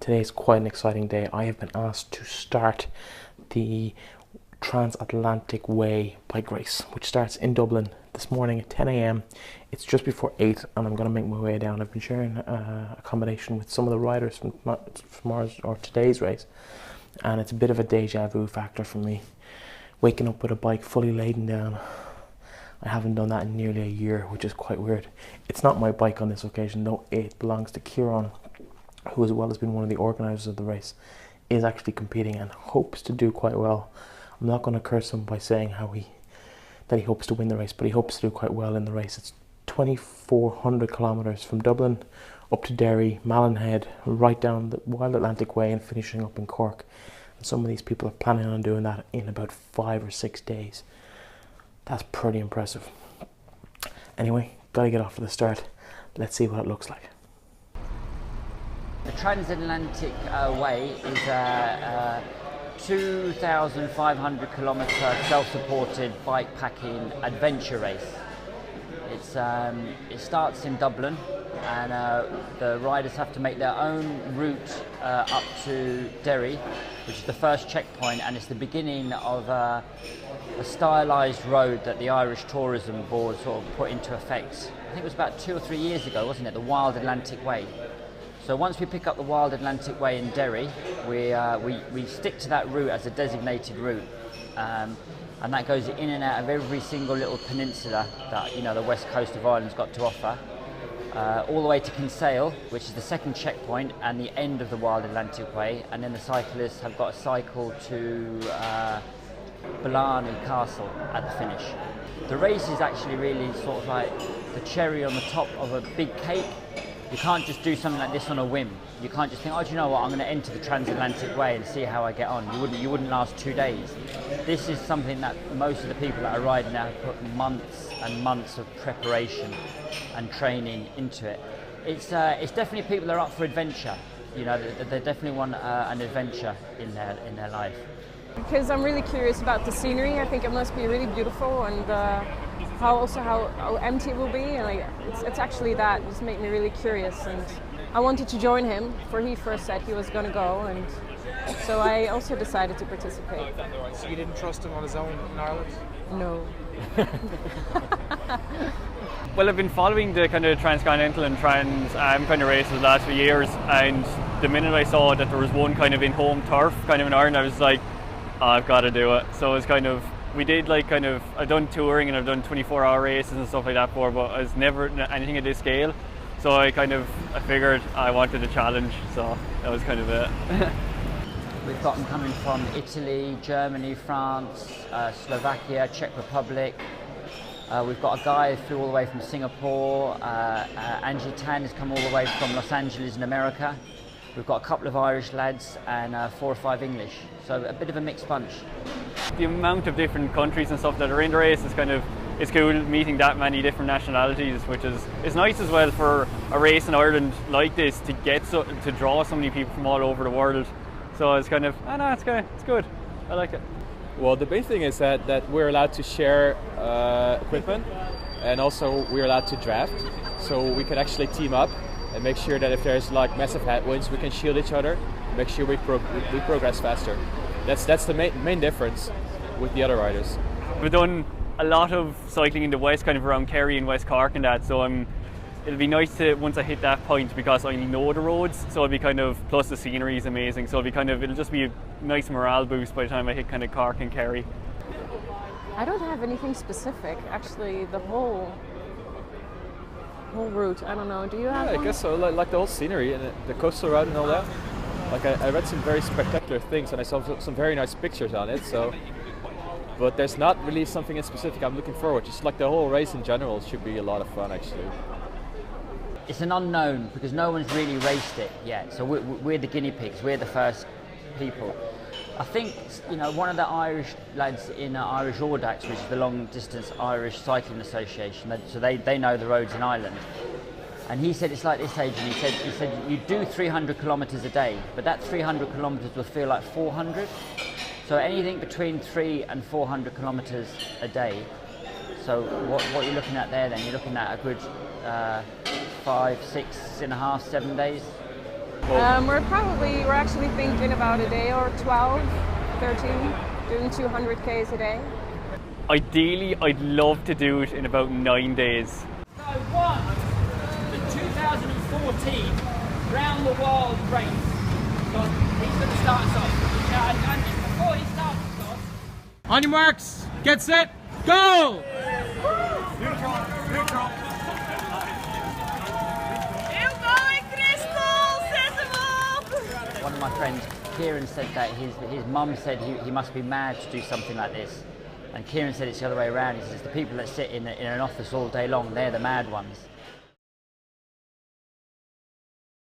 Today's quite an exciting day. I have been asked to start the Transatlantic Way Bike Race, which starts in Dublin this morning at 10 a.m. It's just before 8 and I'm going to make my way down. I've been sharing accommodation with some of the riders from today's race, and it's a bit of a deja vu factor for me. Waking up with a bike fully laden down. I haven't done that in nearly a year, which is quite weird. It's not my bike on this occasion though. It belongs to Ciaran, who as well has been one of the organisers of the race, is actually competing and hopes to do quite well. I'm not going to curse him by saying that he hopes to win the race, but he hopes to do quite well in the race. It's 2,400 kilometres from Dublin up to Derry, Mallinhead, right down the Wild Atlantic Way and finishing up in Cork. And some of these people are planning on doing that in about 5 or 6 days. That's pretty impressive. Anyway, gotta get off to the start. Let's see what it looks like. The Transatlantic Way is a 2,500 kilometre self-supported bike packing adventure race. It starts in Dublin, and the riders have to make their own route up to Derry, which is the first checkpoint, and it's the beginning of a stylised road that the Irish Tourism Board sort of put into effect. I think it was about 2 or 3 years ago, wasn't it? The Wild Atlantic Way. So once we pick up the Wild Atlantic Way in Derry, we stick to that route as a designated route, and that goes in and out of every single little peninsula that the west coast of Ireland's got to offer, all the way to Cristel, which is the second checkpoint and the end of the Wild Atlantic Way, and then the cyclists have got to cycle to Breifne Castle at the finish. The race is actually really sort of like the cherry on the top of a big cake. You can't just do something like this on a whim. You can't just think, oh, do you know what, I'm going to enter the Transatlantic Way and see how I get on. You wouldn't last 2 days. This is something that most of the people that are riding now have put months and months of preparation and training into it. It's definitely people that are up for adventure. They definitely want an adventure in their life. Because I'm really curious about the scenery. I think it must be really beautiful, and how empty it will be. And it's actually that just made me really curious, and I wanted to join him, for he first said he was going to go, and so I also decided to participate. So you didn't trust him on his own in Ireland? No. Well, I've been following the kind of Transcontinental and Trans kind of races the last few years, and the minute I saw that there was one kind of in home turf kind of in Ireland, I was like, oh, I've got to do it. So it's kind of, we did I've done touring and I've done 24-hour races and stuff like that before, but I was never anything at this scale. So I figured I wanted a challenge, so that was kind of it. We've got them coming from Italy, Germany, France, Slovakia, Czech Republic. We've got a guy who flew all the way from Singapore. Angie Tan has come all the way from Los Angeles in America. We've got a couple of Irish lads and 4 or 5 English, so a bit of a mixed bunch. The amount of different countries and stuff that are in the race is it's cool meeting that many different nationalities, which is nice as well for a race in Ireland like this to get to draw so many people from all over the world. So it's it's good. I like it. Well, the big thing is that we're allowed to share equipment, and also we're allowed to draft, so we can actually team up and make sure that if there's like massive headwinds, we can shield each other, make sure we progress faster. That's the main difference with the other riders. We've done a lot of cycling in the west, kind of around Kerry and West Cork and that, so it'll be nice to, once I hit that point, because I know the roads, so it'll be plus the scenery is amazing, so it'll just be a nice morale boost by the time I hit kind of Cork and Kerry. I don't have anything specific, actually. The whole route, I don't know. Do you have one? I guess so, like the whole scenery and the coastal route and all that. Like I read some very spectacular things and I saw some very nice pictures on it, so. But there's not really something in specific I'm looking forward to. Just like the whole race in general should be a lot of fun, actually. It's an unknown because no one's really raced it yet, so we're the guinea pigs, we're the first people. I think one of the Irish lads in Irish Audax, which is the long distance Irish Cycling Association, so they know the roads in Ireland, and he said it's like this, Adrian. He said you do 300 kilometres a day, but that 300 kilometres will feel like 400. So anything between 300 and 400 kilometres a day. So what you're looking at there, then you're looking at a good 5, 6.5, 7 days. We're actually thinking about a day or 12, 13, doing 200 Ks a day. Ideally, I'd love to do it in about 9 days. So one, the 2014 Round the World race. So he's going to start us off. And just before he starts us off... On your marks, get set, go! Eelco and Cristel, set them up! One of my friends, Ciaran, said that his mum said he must be mad to do something like this. And Ciaran said it's the other way around. He says the people that sit in an office all day long, they're the mad ones.